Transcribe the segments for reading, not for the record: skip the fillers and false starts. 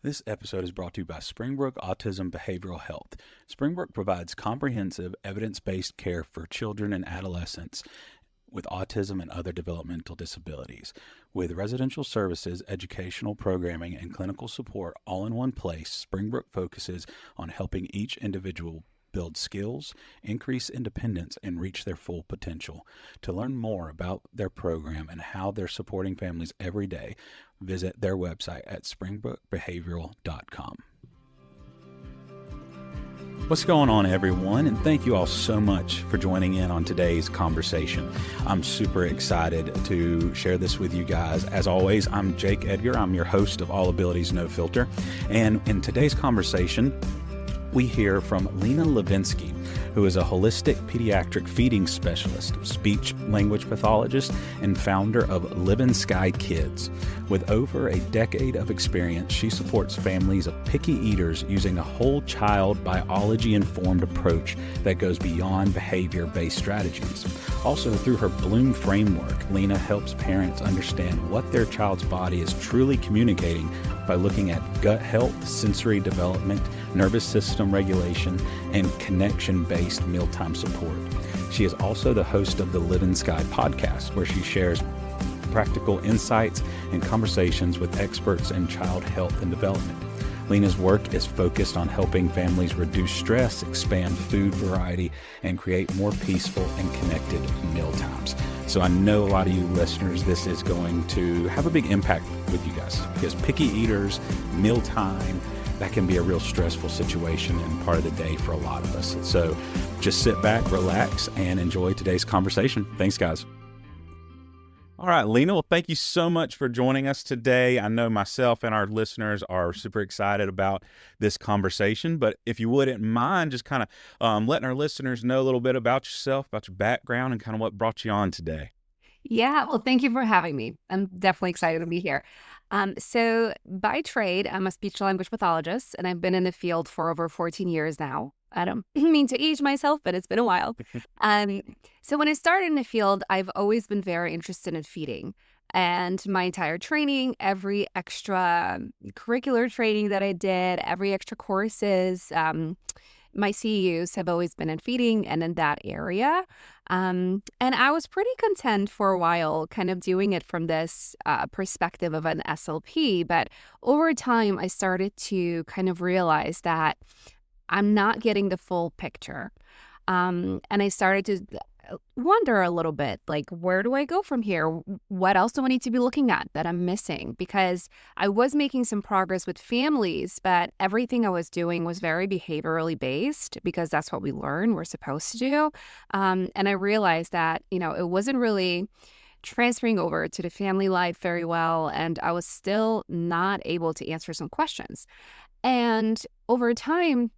This episode is brought to you by Springbrook Autism Behavioral Health. Springbrook provides comprehensive, evidence-based care for children and adolescents with autism and other developmental disabilities. With residential services, educational programming, and clinical support all in one place, Springbrook focuses on helping each individual build skills, increase independence, and reach their full potential. To learn more about their program and how they're supporting families every day, visit their website at springbrookbehavioral.com. What's going on, everyone? And thank you all so much for joining in on today's conversation. I'm super excited to share this with you guys. As always, I'm Jake Edgar. I'm your host of All Abilities No Filter. And in today's conversation, we hear from Lena Livinsky, who is a holistic pediatric feeding specialist, speech language pathologist, and founder of Livinsky Kids. With over a decade of experience, she supports families of picky eaters using a whole child biology-informed approach that goes beyond behavior-based strategies. Also, through her Bloom framework, Lena helps parents understand what their child's body is truly communicating by looking at gut health, sensory development, nervous system regulation, and connection-based mealtime support. She is also the host of the Livinsky podcast, where she shares practical insights and conversations with experts in child health and development. Lena's work is focused on helping families reduce stress, expand food variety, and create more peaceful and connected mealtimes. So I know a lot of you listeners, this is going to have a big impact with you guys, because picky eaters, mealtime, that can be a real stressful situation and part of the day for a lot of us. So just sit back, relax, and enjoy today's conversation. Thanks, guys. All right, Lena, well, thank you so much for joining us today. I know myself and our listeners are super excited about this conversation, but if you wouldn't mind just kind of letting our listeners know a little bit about yourself, about your background, and kind of what brought you on today. Yeah, well, thank you for having me. I'm definitely excited to be here. So by trade, I'm a speech language pathologist, and I've been in the field for over 14 years now. I don't mean to age myself, but it's been a while. Um, so when I started in the field, I've always been very interested in feeding. And my entire training, every extra curricular training that I did, every extra courses, my CEUs have always been in feeding and in that area. And I was pretty content for a while, kind of doing it from this perspective of an SLP. But over time, I started to kind of realize that I'm not getting the full picture. And I started to wonder a little bit, like, where do I go from here? What else do I need to be looking at that I'm missing? Because I was making some progress with families, but everything I was doing was very behaviorally based, because that's what we learn we're supposed to do. And I realized that, it wasn't really transferring over to the family life very well. And I was still not able to answer some questions. And over time,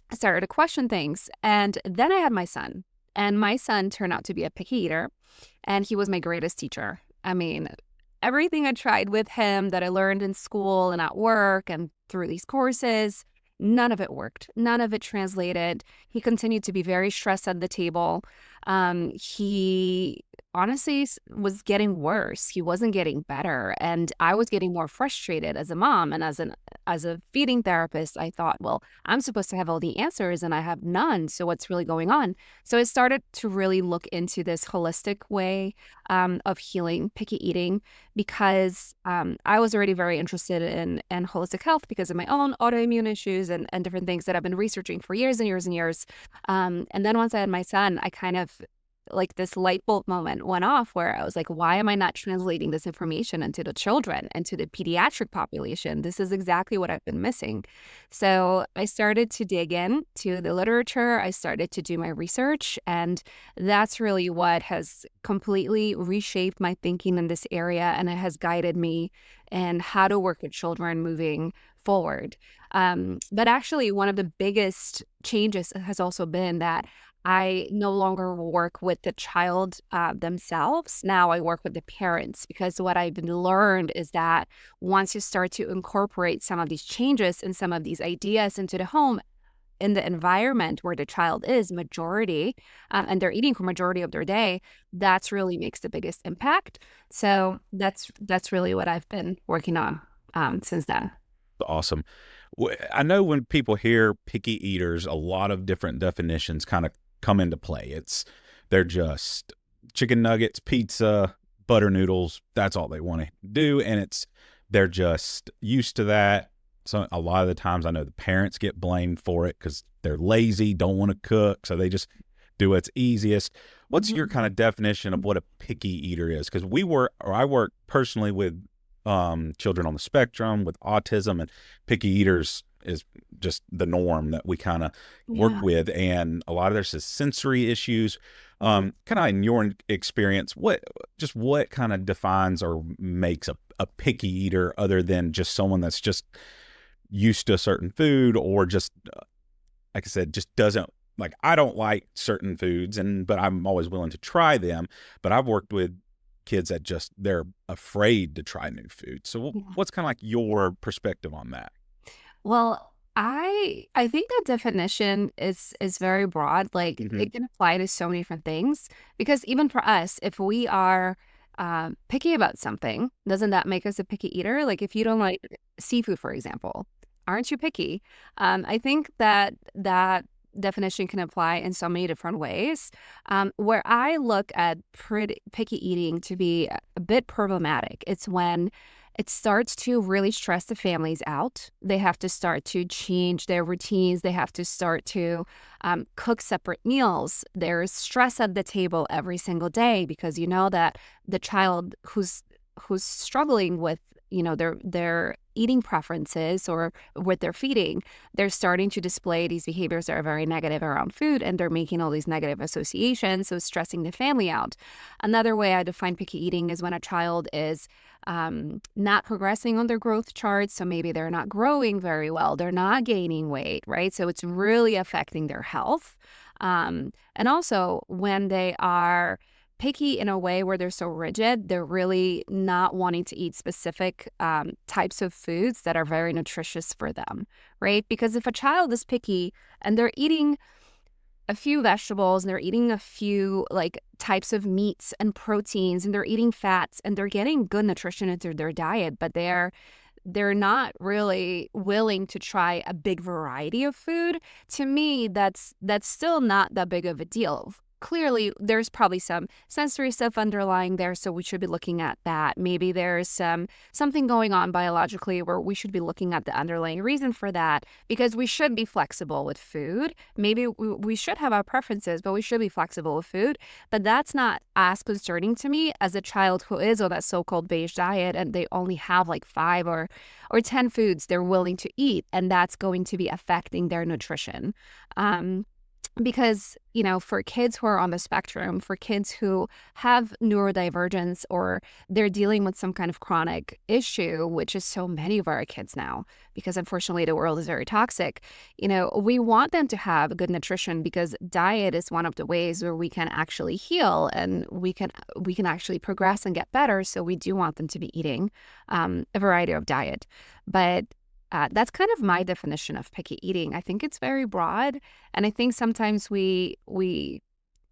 I started to question things. And then I had my son. And my son turned out to be a picky eater, and he was my greatest teacher. I mean, everything I tried with him that I learned in school and at work and through these courses, none of it worked. None of it translated. He continued to be very stressed at the table. He honestly was getting worse. He wasn't getting better. And I was getting more frustrated as a mom. And as a feeding therapist, I thought, well, I'm supposed to have all the answers and I have none. So what's really going on? So I started to really look into this holistic way of healing picky eating, because I was already very interested in holistic health because of my own autoimmune issues and different things that I've been researching for years and years and years. And then once I had my son, I kind of, like, this light bulb moment went off where I was like, why am I not translating this information into the children and to the pediatric population? This is exactly what I've been missing. So I started to dig in to the literature. I started to do my research, and that's really what has completely reshaped my thinking in this area, and it has guided me in how to work with children moving forward. But actually, one of the biggest changes has also been that I no longer work with the child themselves. Now I work with the parents, because what I've learned is that once you start to incorporate some of these changes and some of these ideas into the home, in the environment where the child is majority, and they're eating for majority of their day, that's really makes the biggest impact. So that's really what I've been working on since then. Awesome. I know when people hear picky eaters, a lot of different definitions kind of come into play. They're just chicken nuggets, pizza, butter noodles. That's all they want to do, and they're just used to that. So a lot of the times, I know the parents get blamed for it because they're lazy, don't want to cook, so they just do what's easiest. What's your kind of definition of what a picky eater is? Because I work personally with children on the spectrum with autism, and picky eaters is just the norm that we kind of work Yeah. with. And a lot of there's sensory issues. Kind of in your experience, what kind of defines or makes a picky eater other than just someone that's just used to a certain food, or just, like I said, just doesn't like, I don't like certain foods, but I'm always willing to try them. But I've worked with kids that just, they're afraid to try new food. So Yeah. what's kind of like your perspective on that? Well, I think that definition is very broad. Like Hmm. it can apply to so many different things. Because even for us, if we are picky about something, doesn't that make us a picky eater? Like if you don't like seafood, for example, aren't you picky? I think that that definition can apply in so many different ways. Where I look at pretty picky eating to be a bit problematic, it's when it starts to really stress the families out. They have to start to change their routines. They have to start to cook separate meals. There's stress at the table every single day because you know that the child who's struggling with their eating preferences or with their feeding, they're starting to display these behaviors that are very negative around food, and they're making all these negative associations, so stressing the family out. Another way I define picky eating is when a child is not progressing on their growth charts. So maybe they're not growing very well, they're not gaining weight, right? So it's really affecting their health. And also when they are picky in a way where they're so rigid, they're really not wanting to eat specific types of foods that are very nutritious for them, right? Because if a child is picky and they're eating a few vegetables and they're eating a few like types of meats and proteins and they're eating fats and they're getting good nutrition into their diet, but they're not really willing to try a big variety of food. To me, that's still not that big of a deal. Clearly, there's probably some sensory stuff underlying there, so we should be looking at that. Maybe there's something going on biologically where we should be looking at the underlying reason for that, because we should be flexible with food. Maybe we should have our preferences, but we should be flexible with food. But that's not as concerning to me as a child who is on that so-called beige diet and they only have like 5 or 10 foods they're willing to eat, and that's going to be affecting their nutrition. Because, for kids who are on the spectrum, for kids who have neurodivergence or they're dealing with some kind of chronic issue, which is so many of our kids now, because unfortunately the world is very toxic, we want them to have good nutrition because diet is one of the ways where we can actually heal and we can actually progress and get better. So we do want them to be eating a variety of diet. But that's kind of my definition of picky eating. I think it's very broad, and I think sometimes we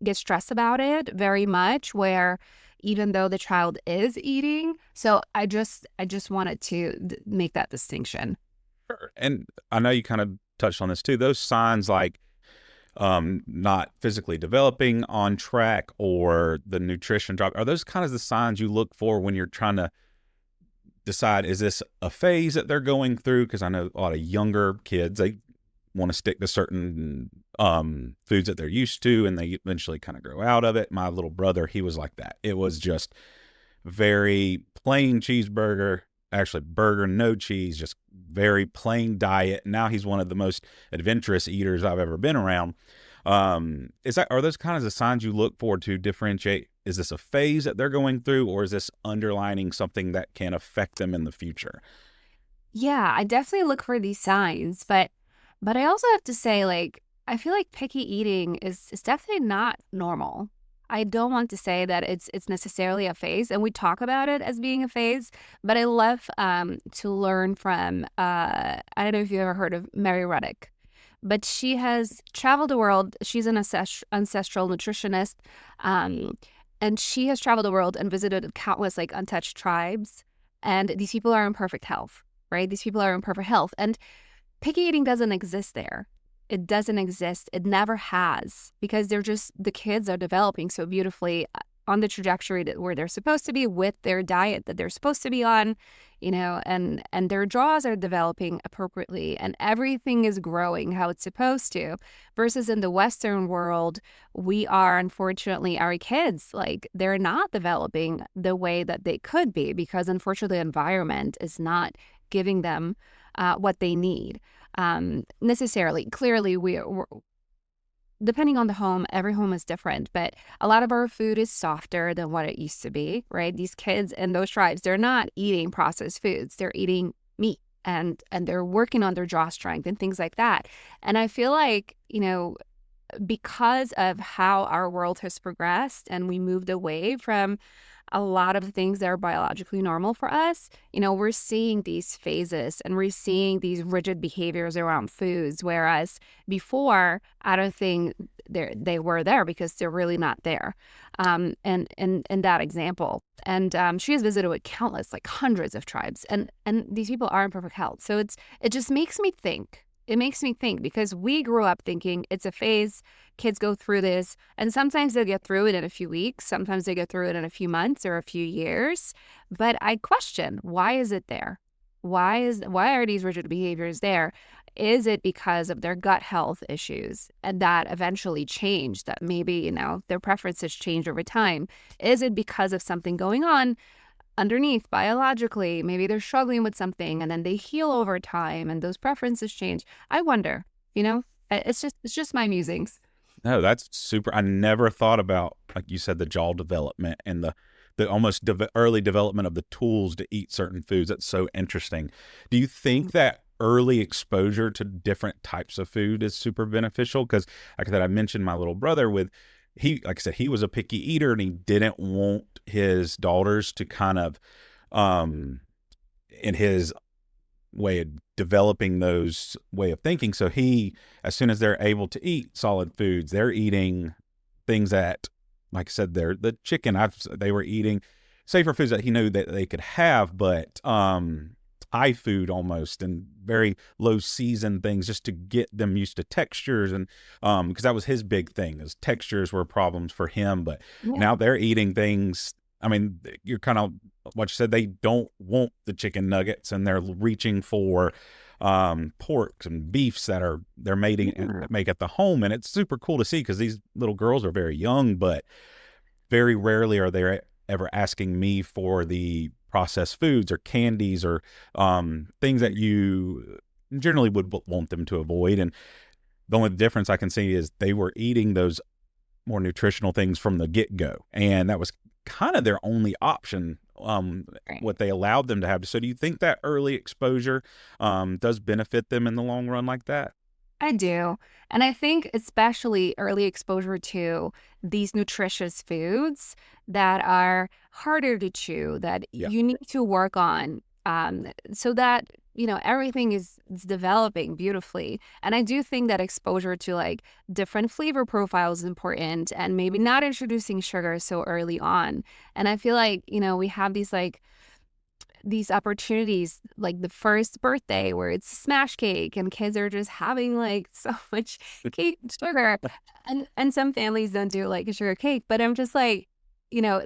get stressed about it very much. Where even though the child is eating, so I just wanted to make that distinction. Sure. And I know you kind of touched on this too. Those signs like not physically developing on track or the nutrition drop, are those kind of the signs you look for when you're trying to decide, is this a phase that they're going through? Because I know a lot of younger kids, they want to stick to certain foods that they're used to, and they eventually kind of grow out of it. My little brother, he was like that. It was just very plain cheeseburger, actually burger, no cheese, just very plain diet. Now he's one of the most adventurous eaters I've ever been around. Are those kind of the signs you look for to differentiate? Is this a phase that they're going through, or is this underlining something that can affect them in the future? Yeah, I definitely look for these signs, but I also have to say, like, I feel like picky eating is definitely not normal. I don't want to say that it's necessarily a phase, and we talk about it as being a phase, but I love to learn from I don't know if you've ever heard of Mary Ruddick, but she has traveled the world. She's an ancestral nutritionist, um, and she has traveled the world and visited countless like untouched tribes, and these people are in perfect health, right? These people are in perfect health. And picky eating doesn't exist there. It doesn't exist. It never has, because the kids are developing so beautifully on the trajectory where they're supposed to be, with their diet that they're supposed to be on, and their jaws are developing appropriately, and everything is growing how it's supposed to. Versus in the Western world, we are, unfortunately, our kids, like, they're not developing the way that they could be, because unfortunately the environment is not giving them what they need necessarily. Clearly, we're depending on the home, every home is different, but a lot of our food is softer than what it used to be, right? These kids in those tribes, they're not eating processed foods. They're eating meat, and they're working on their jaw strength and things like that. And I feel like, because of how our world has progressed and we moved away from a lot of the things that are biologically normal for us, we're seeing these phases and we're seeing these rigid behaviors around foods. Whereas before, I don't think they were there, because they're really not there. And in that example, and she has visited with countless, like hundreds of tribes, and these people are in perfect health. So it just makes me think. It makes me think, because we grew up thinking it's a phase, kids go through this, and sometimes they get through it in a few weeks, sometimes they get through it in a few months or a few years. But I question, why is it there? Why are these rigid behaviors there? Is it because of their gut health issues, and that eventually change, that maybe, their preferences change over time? Is it because of something going on underneath biologically? Maybe they're struggling with something and then they heal over time and those preferences change. I wonder, it's just my musings. No, that's super. I never thought about, like you said, the jaw development and the almost early development of the tools to eat certain foods. That's so interesting. Do you think that early exposure to different types of food is super beneficial? Because, like I said, I mentioned my little brother like I said, he was a picky eater, and he didn't want his daughters to kind of, in his way of developing those way of thinking. So as soon as they're able to eat solid foods, they're eating things that, like I said, the chicken, they were eating safer foods that he knew that they could have, but high food almost, and very low seasoned things, just to get them used to textures. And because that was his big thing, is textures were problems for him. But now they're eating things. I mean, you're kind of what you said, they don't want the chicken nuggets, and they're reaching for porks and beefs that they're make at the home. And it's super cool to see, because these little girls are very young, but very rarely are they ever asking me for the processed foods or candies or things that you generally would want them to avoid. And the only difference I can see is they were eating those more nutritional things from the get-go, and that was kind of their only option, what they allowed them to have. So do you think that early exposure does benefit them in the long run like that? I do. And I think especially early exposure to these nutritious foods that are harder to chew, that you need to work on, so that, everything is developing beautifully. And I do think that exposure to like different flavor profiles is important, and maybe not introducing sugar so early on. And I feel like, we have these opportunities, like the first birthday where it's smash cake and kids are just having like so much cake sugar, and some families don't do like a sugar cake, but I'm just like,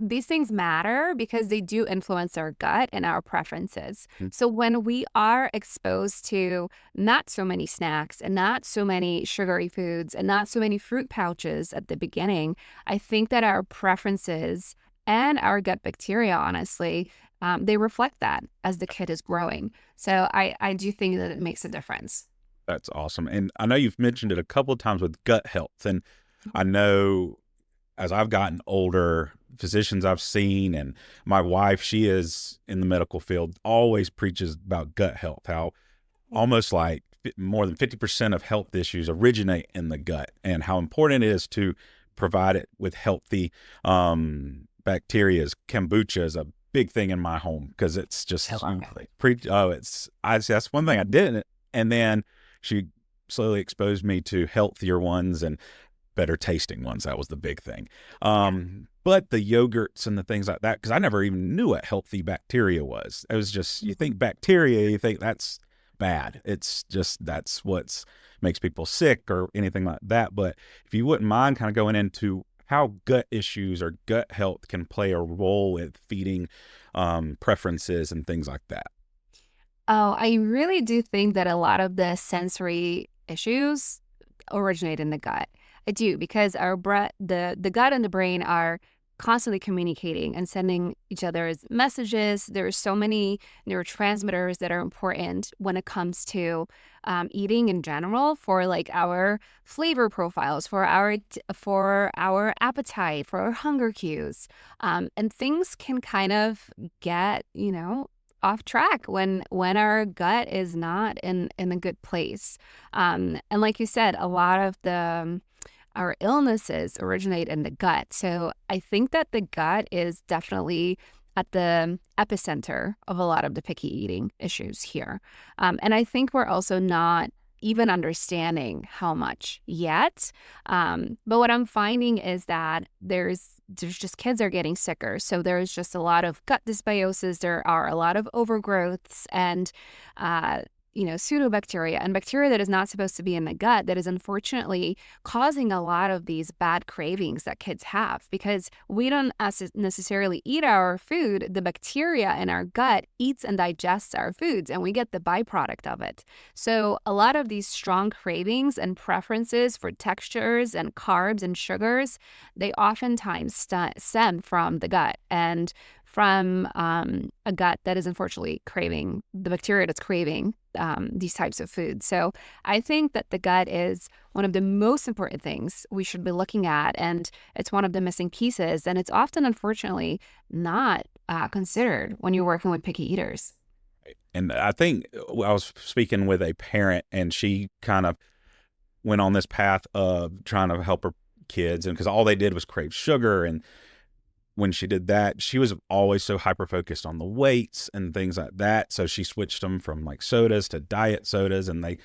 these things matter because they do influence our gut and our preferences. So when we are exposed to not so many snacks and not so many sugary foods and not so many fruit pouches at the beginning, I think that our preferences and our gut bacteria, honestly, they reflect that as the kid is growing. So I do think that it makes a difference. That's awesome. And I know you've mentioned it a couple of times with gut health. And I know as I've gotten older, physicians I've seen, and my wife, she is in the medical field, always preaches about gut health, how almost like more than 50% of health issues originate in the gut, and how important it is to provide it with healthy bacteria. Kombucha is a big thing in my home because it's just that's one thing I didn't. And then she slowly exposed me to healthier ones and better tasting ones. That was the big thing. But But the yogurts and the things like that, because I never even knew what healthy bacteria was. It was just, you think bacteria, you think that's bad. It's just, that's what's makes people sick or anything like that. But if you wouldn't mind kind of going into how gut issues or gut health can play a role with feeding preferences and things like that. Oh, I really do think that a lot of the sensory issues originate in the gut. I do, because our the gut and the brain are constantly communicating and sending each other's messages. There's so many neurotransmitters that are important when it comes to eating in general, for like our flavor profiles, for our appetite, for our hunger cues, and things can kind of get off track when our gut is not in a good place. And like you said, a lot of our illnesses originate in the gut. So I think that the gut is definitely at the epicenter of a lot of the picky eating issues here. And I think we're also not even understanding how much yet. But what I'm finding is that there's just kids are getting sicker. So there's just a lot of gut dysbiosis. There are a lot of overgrowths and pseudobacteria and bacteria that is not supposed to be in the gut, that is unfortunately causing a lot of these bad cravings that kids have, because we don't necessarily eat our food. The bacteria in our gut eats and digests our foods, and we get the byproduct of it. So a lot of these strong cravings and preferences for textures and carbs and sugars, they oftentimes stem from the gut, and from a gut that is unfortunately craving the bacteria that's craving these types of foods. So I think that the gut is one of the most important things we should be looking at, and it's one of the missing pieces, and it's often, unfortunately, not considered when you're working with picky eaters. And I think I was speaking with a parent, and she kind of went on this path of trying to help her kids, and because all they did was crave sugar. And when she did that, she was always so hyper focused on the weights and things like that. So she switched them from like sodas to diet sodas, and they,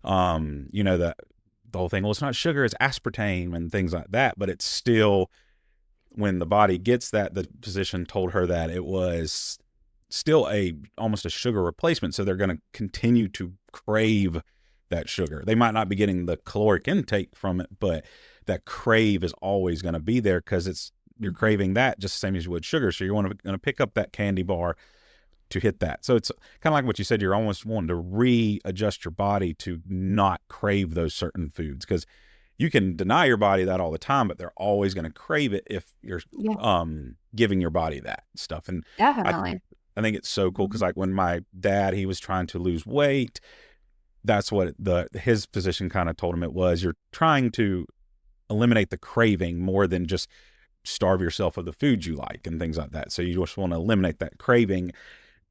the whole thing, well, it's not sugar, it's aspartame and things like that. But it's still, when the body gets that, the physician told her that it was still almost a sugar replacement. So they're going to continue to crave that sugar. They might not be getting the caloric intake from it, but that crave is always going to be there, because you're craving that just the same as you would sugar. So you're going to pick up that candy bar to hit that. So it's kind of like what you said, you're almost wanting to readjust your body to not crave those certain foods, because you can deny your body that all the time, but they're always going to crave it if you're giving your body that stuff. And Definitely. I think it's so cool, because like when my dad, he was trying to lose weight, that's what his physician kind of told him it was. You're trying to eliminate the craving more than just starve yourself of the foods you like and things like that. So you just want to eliminate that craving.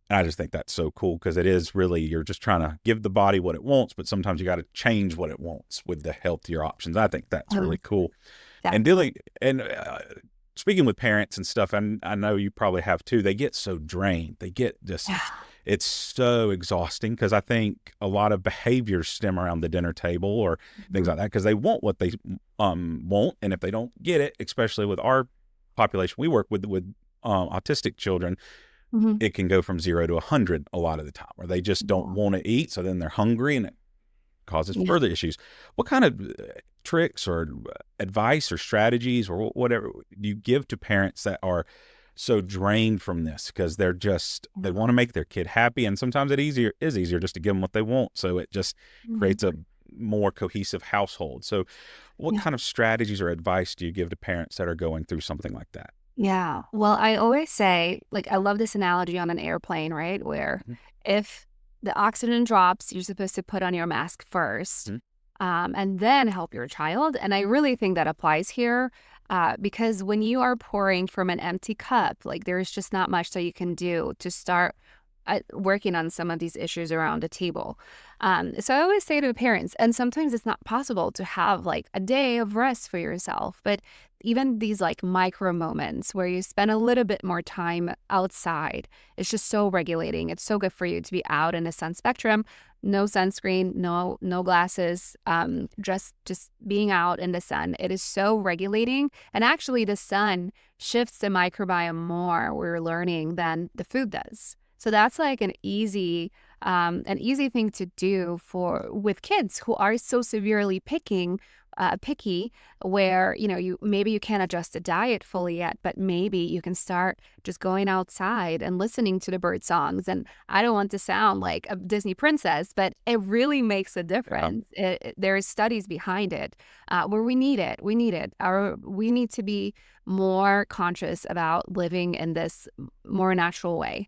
And I just think that's so cool, because it is really, you're just trying to give the body what it wants, but sometimes you got to change what it wants with the healthier options. I think that's really cool. Definitely. And speaking with parents and stuff, and I know you probably have too, they get so drained. They get just, it's so exhausting, because I think a lot of behaviors stem around the dinner table or things like that, because they want what they want. And if they don't get it, especially with our population, we work with autistic children, it can go from 0 to 100 a lot of the time, where they just don't want to eat. So then they're hungry, and it causes further issues. What kind of tricks or advice or strategies or whatever do you give to parents that are so drained from this, because they want to make their kid happy, and sometimes it is easier just to give them what they want, so it just creates a more cohesive household. So what kind of strategies or advice do you give to parents that are going through something like that? Yeah. Well, I always say, like, I love this analogy on an airplane, right? Where if the oxygen drops, you're supposed to put on your mask first, and then help your child. And I really think that applies here, because when you are pouring from an empty cup, like, there's just not much that you can do to start working on some of these issues around the table. So I always say to parents, and sometimes it's not possible to have like a day of rest for yourself, but even these like micro moments where you spend a little bit more time outside, it's just so regulating. It's so good for you to be out in the sun spectrum, no sunscreen, no glasses, just being out in the sun. It is so regulating. And actually the sun shifts the microbiome more, we're learning, than the food does. So that's like an easy thing to do with kids who are so severely picky, where you can't adjust the diet fully yet, but maybe you can start just going outside and listening to the bird songs. And I don't want to sound like a Disney princess, but it really makes a difference. There is studies behind it, where we need it. We need to be more conscious about living in this more natural way,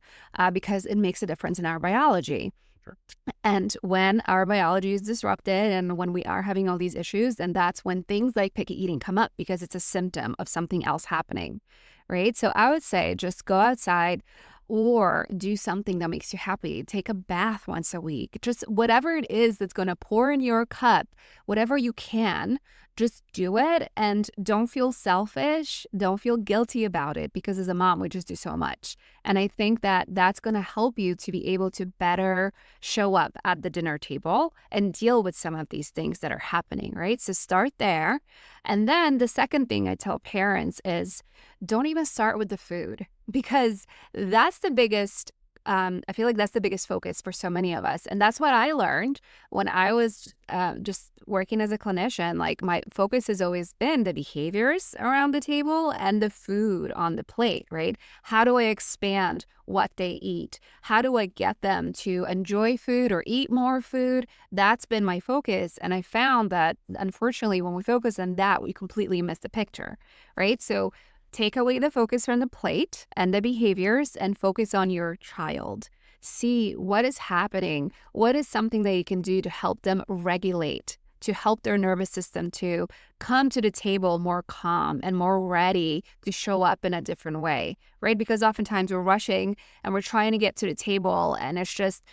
because it makes a difference in our biology. Sure. And when our biology is disrupted and when we are having all these issues, then that's when things like picky eating come up, because it's a symptom of something else happening, right? So I would say just go outside or do something that makes you happy. Take a bath once a week. Just whatever it is that's going to pour in your cup, whatever you can, just do it, and don't feel selfish. Don't feel guilty about it, because as a mom, we just do so much. And I think that that's going to help you to be able to better show up at the dinner table and deal with some of these things that are happening, right? So start there. And then the second thing I tell parents is don't even start with the food, because that's the biggest I feel like that's the biggest focus for so many of us. And that's what I learned when I was just working as a clinician. Like, my focus has always been the behaviors around the table and the food on the plate, right? How do I expand what they eat? How do I get them to enjoy food or eat more food? That's been my focus. And I found that, unfortunately, when we focus on that, we completely miss the picture, right? So take away the focus from the plate and the behaviors and focus on your child. See what is happening. What is something that you can do to help them regulate, to help their nervous system to come to the table more calm and more ready to show up in a different way, right? Because oftentimes we're rushing and we're trying to get to the table and it's just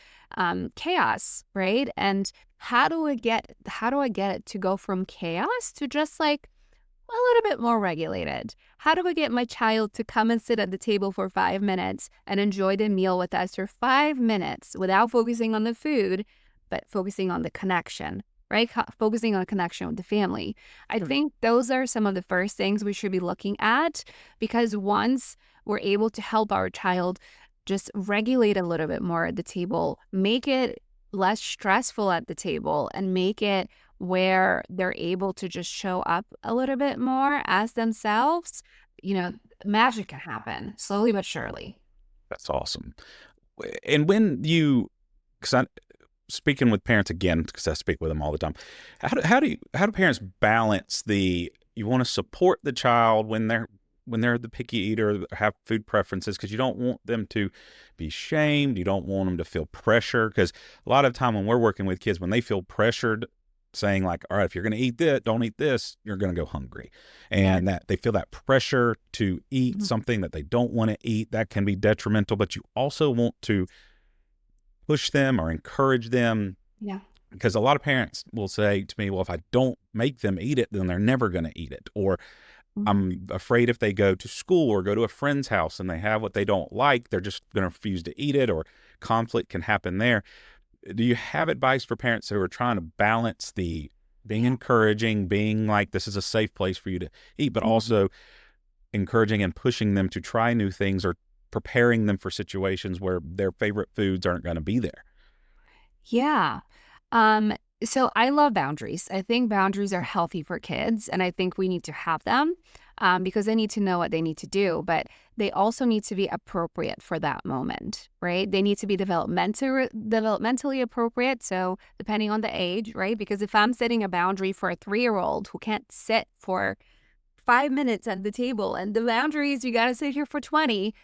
chaos, right? And how do I get it to go from chaos to just like a little bit more regulated? How do I get my child to come and sit at the table for 5 minutes and enjoy the meal with us for 5 minutes without focusing on the food, but focusing on the connection, right? Focusing on a connection with the family. I think those are some of the first things we should be looking at, because once we're able to help our child just regulate a little bit more at the table, make it less stressful at the table, and make it where they're able to just show up a little bit more as themselves, magic can happen slowly but surely. That's awesome. And because I'm speaking with parents again, because I speak with them all the time, how do parents balance you want to support the child when they're the picky eater, have food preferences, because you don't want them to be shamed. You don't want them to feel pressure, because a lot of time when we're working with kids, when they feel pressured, saying like, all right, if you're going to eat this, don't eat this, you're going to go hungry. And that they feel that pressure to eat something that they don't want to eat, that can be detrimental. But you also want to push them or encourage them. Yeah. Because a lot of parents will say to me, well, if I don't make them eat it, then they're never going to eat it. Or I'm afraid if they go to school or go to a friend's house and they have what they don't like, they're just going to refuse to eat it, or conflict can happen there. Do you have advice for parents who are trying to balance the being encouraging, being like, this is a safe place for you to eat, but also encouraging and pushing them to try new things, or preparing them for situations where their favorite foods aren't going to be there? Yeah. So I love boundaries. I think boundaries are healthy for kids, and I think we need to have them because they need to know what they need to do, but they also need to be appropriate for that moment, right? They need to be developmentally appropriate. So depending on the age, right? Because if I'm setting a boundary for a 3-year-old who can't sit for 5 minutes at the table, and the boundary is you got to sit here for 20,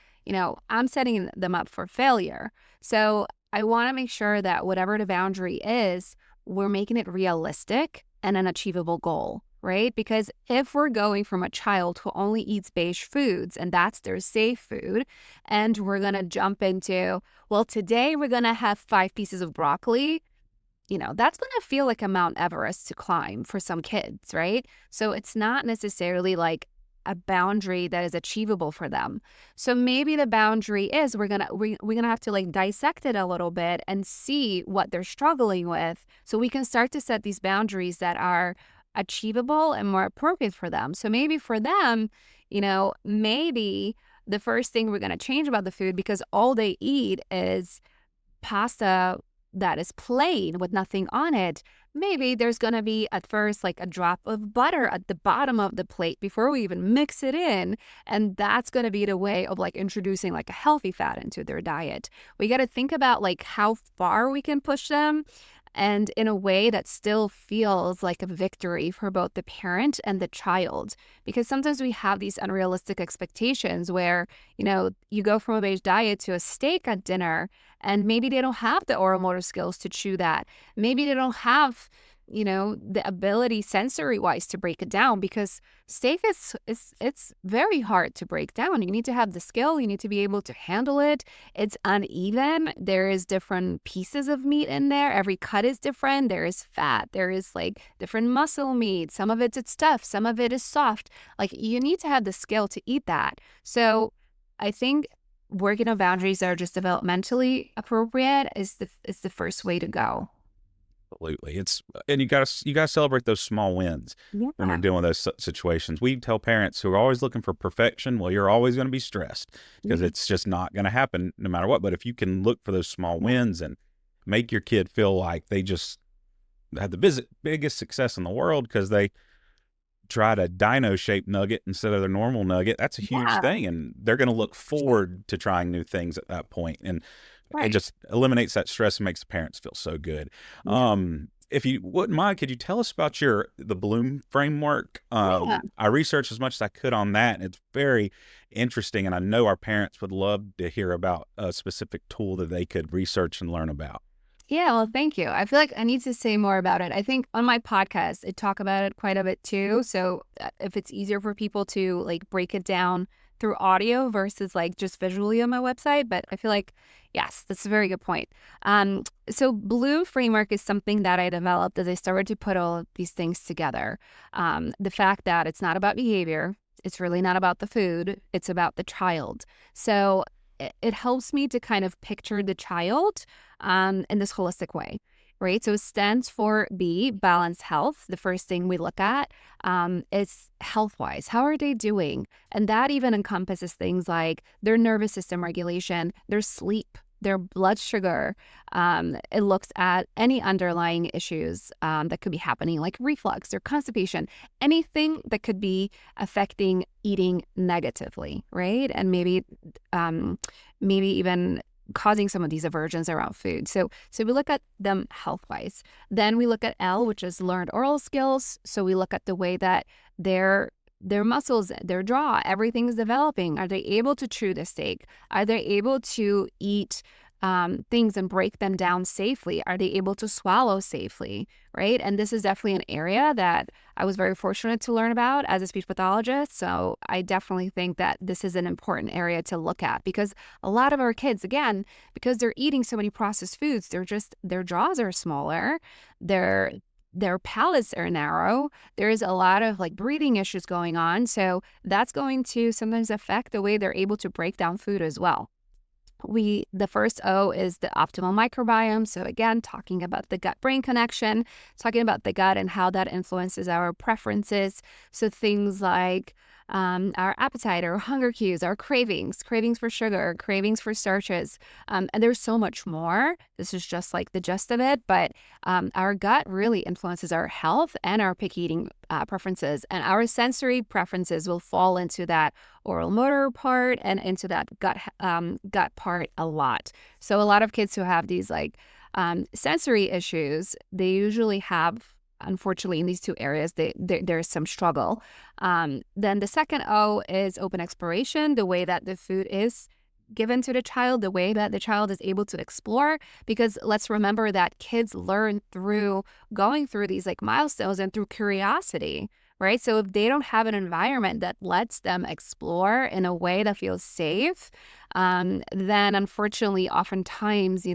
I'm setting them up for failure. So I want to make sure that whatever the boundary is, we're making it realistic and an achievable goal. right? Because if we're going from a child who only eats beige foods and that's their safe food, and we're going to jump into, well, today we're going to have 5 pieces of broccoli, that's going to feel like a Mount Everest to climb for some kids, right? So it's not necessarily like a boundary that is achievable for them. So maybe the boundary is we're gonna have to like dissect it a little bit and see what they're struggling with, so we can start to set these boundaries that are achievable and more appropriate for them. So maybe for them, maybe the first thing we're gonna change about the food, because all they eat is pasta that is plain with nothing on it, maybe there's going to be at first like a drop of butter at the bottom of the plate before we even mix it in. And that's going to be the way of like introducing like a healthy fat into their diet. We got to think about like how far we can push them, and in a way that still feels like a victory for both the parent and the child. Because sometimes we have these unrealistic expectations where, you go from a beige diet to a steak at dinner, and maybe they don't have the oral motor skills to chew that. Maybe they don't have, the ability sensory-wise to break it down, because steak it's very hard to break down. You need to have the skill. You need to be able to handle it. It's uneven. There is different pieces of meat in there. Every cut is different. There is fat. There is like different muscle meat. Some of it's tough. Some of it is soft. Like, you need to have the skill to eat that. So I think working on boundaries that are just developmentally appropriate is the first way to go. Absolutely. And you gotta celebrate those small wins when you're Yeah. dealing with those situations. We tell parents who are always looking for perfection, well, you're always going to be stressed because Yeah. it's just not going to happen no matter what. But if you can look for those small Yeah. wins and make your kid feel like they just had the biggest success in the world because they tried a dino shaped nugget instead of their normal nugget, that's a huge Yeah. thing. And they're going to look forward to trying new things at that point. And it Right. just eliminates that stress and makes the parents feel so good. Yeah. If you wouldn't mind, could you tell us about the Bloom framework? Yeah. I researched as much as I could on that, and it's very interesting. And I know our parents would love to hear about a specific tool that they could research and learn about. Yeah, well, thank you. I feel like I need to say more about it. I think on my podcast, I talk about it quite a bit too. So if it's easier for people to like break it down through audio versus like just visually on my website, but I feel like, yes, that's a very good point. So Blue Framework is something that I developed as I started to put all of these things together. The fact that it's not about behavior, it's really not about the food, it's about the child. So it helps me to kind of picture the child in this holistic way, right? So it stands for B, balanced health. The first thing we look at is health-wise. How are they doing? And that even encompasses things like their nervous system regulation, their sleep, their blood sugar. It looks at any underlying issues that could be happening, like reflux or constipation, anything that could be affecting eating negatively, right? And maybe even causing some of these aversions around food. So we look at them health-wise. Then we look at L, which is learned oral skills. So we look at the way that their muscles, their jaw, everything is developing. Are they able to chew the steak? Are they able to eat things and break them down safely? Are they able to swallow safely, right? And this is definitely an area that I was very fortunate to learn about as a speech pathologist. So I definitely think that this is an important area to look at, because a lot of our kids, again, because they're eating so many processed foods, their jaws are smaller, their palates are narrow. There's a lot of like breathing issues going on. So that's going to sometimes affect the way they're able to break down food as well. The first O is the optimal microbiome. So again, talking about the gut-brain connection, talking about the gut and how that influences our preferences. So things like our appetite, our hunger cues, our cravings for sugar, cravings for starches. And there's so much more. This is just like the gist of it. But our gut really influences our health and our picky eating preferences. And our sensory preferences will fall into that oral motor part and into that gut part a lot. So a lot of kids who have these like sensory issues, they usually have, unfortunately, in these two areas, there's some struggle. Then the second O is open exploration, the way that the food is given to the child, the way that the child is able to explore. Because let's remember that kids learn through going through these like milestones and through curiosity, right? So if they don't have an environment that lets them explore in a way that feels safe, then unfortunately, oftentimes,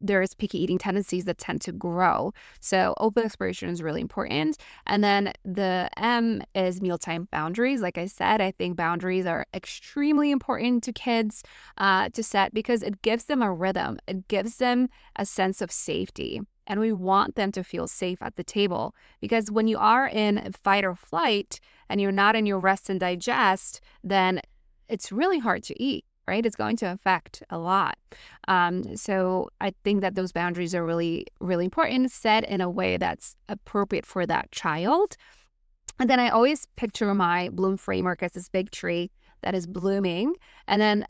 there's picky eating tendencies that tend to grow. So open exploration is really important. And then the M is mealtime boundaries. Like I said, I think boundaries are extremely important to kids to set because it gives them a rhythm. It gives them a sense of safety. And we want them to feel safe at the table because when you are in fight or flight and you're not in your rest and digest, then it's really hard to eat. Right? It's going to affect a lot. So I think that those boundaries are really, really important, set in a way that's appropriate for that child. And then I always picture my bloom framework as this big tree that is blooming. And then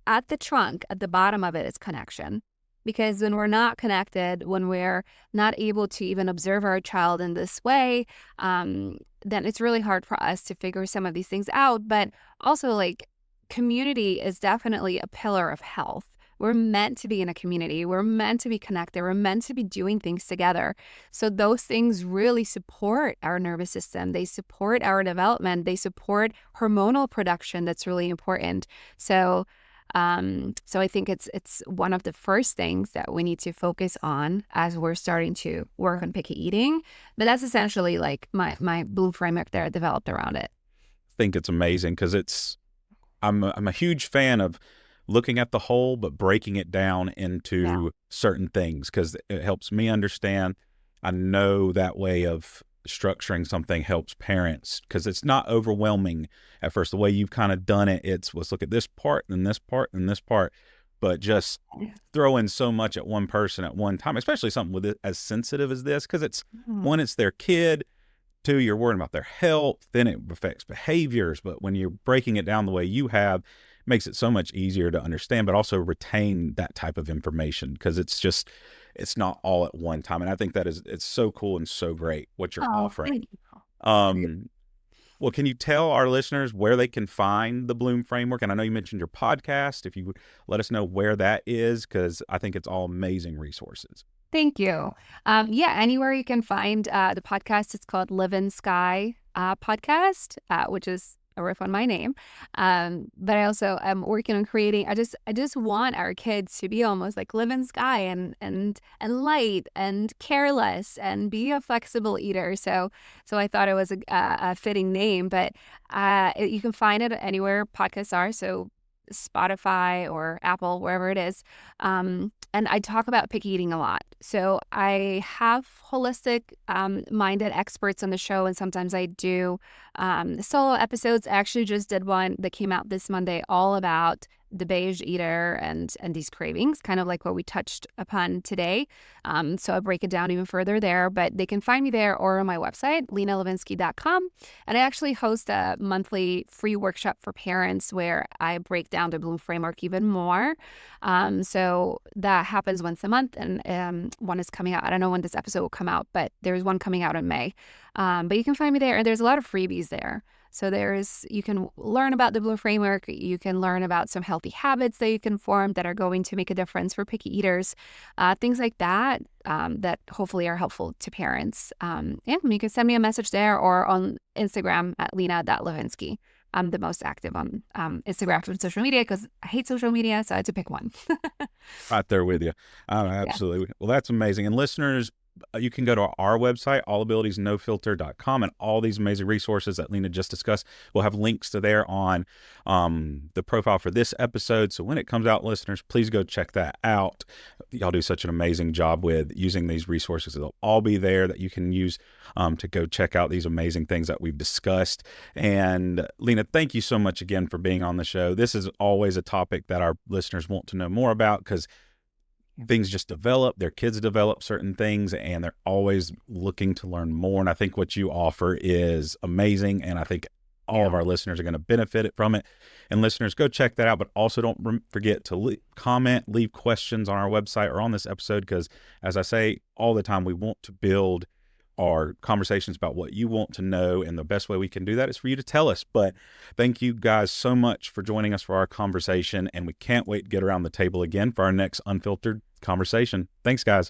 at the trunk, at the bottom of it is connection. Because when we're not connected, when we're not able to even observe our child in this way, then it's really hard for us to figure some of these things out. But also, community is definitely a pillar of health. We're meant to be in a community. We're meant to be connected. We're meant to be doing things together. So those things really support our nervous system. They support our development. They support hormonal production. That's really important. So I think it's one of the first things that we need to focus on as we're starting to work on picky eating. But that's essentially my bloom framework there developed around it. I think it's amazing because I'm a huge fan of looking at the whole, but breaking it down into certain things because it helps me understand. I know that way of structuring something helps parents because it's not overwhelming at first. The way you've kind of done it, let's look at this part and this part and this part, but just throwing so much at one person at one time, especially something with it as sensitive as this, because it's one, it's their kid. Two, you're worrying about their health, then it affects behaviors. But when you're breaking it down the way you have, it makes it so much easier to understand, but also retain that type of information because it's not all at one time. And I think it's so cool and so great what you're offering. Well, can you tell our listeners where they can find the Bloom Framework? And I know you mentioned your podcast. If you would let us know where that is, because I think it's all amazing resources. Thank you. Anywhere you can find the podcast. It's called Livinsky podcast, which is a riff on my name. But I also am working on creating. I just want our kids to be almost like Livinsky and light and careless and be a flexible eater. So I thought it was a fitting name. But you can find it anywhere podcasts are. So Spotify or Apple, wherever it is. And I talk about picky eating a lot. So I have holistic minded experts on the show, and sometimes I do solo episodes. I actually just did one that came out this Monday all about the beige eater and these cravings, kind of like what we touched upon today. So I break it down even further there, but they can find me there or on my website, lenalivinsky.com. And I actually host a monthly free workshop for parents where I break down the Bloom Framework even more. So that happens once a month, and one is coming out. I don't know when this episode will come out, but there's one coming out in May. But you can find me there, and there's a lot of freebies there. So you can learn about the Bloom Framework. You can learn about some healthy habits that you can form that are going to make a difference for picky eaters, things like that, that hopefully are helpful to parents. You can send me a message there or on Instagram at lena.livinsky. I'm the most active on Instagram and social media because I hate social media, so I had to pick one. Right there with you. Absolutely. Yeah. Well, that's amazing. And listeners, you can go to our website, allabilitiesnofilter.com, and all these amazing resources that Lena just discussed. We'll have links to there on the profile for this episode. So when it comes out, listeners, please go check that out. Y'all do such an amazing job with using these resources. They'll all be there that you can use to go check out these amazing things that we've discussed. And Lena, thank you so much again for being on the show. This is always a topic that our listeners want to know more about because things just develop, their kids develop certain things, and they're always looking to learn more. And I think what you offer is amazing. And I think all of our listeners are going to benefit from it. And listeners, go check that out. But also don't forget to comment, leave questions on our website or on this episode, because as I say all the time, we want to build our conversations about what you want to know. And the best way we can do that is for you to tell us. But thank you guys so much for joining us for our conversation. And we can't wait to get around the table again for our next unfiltered conversation. Thanks, guys.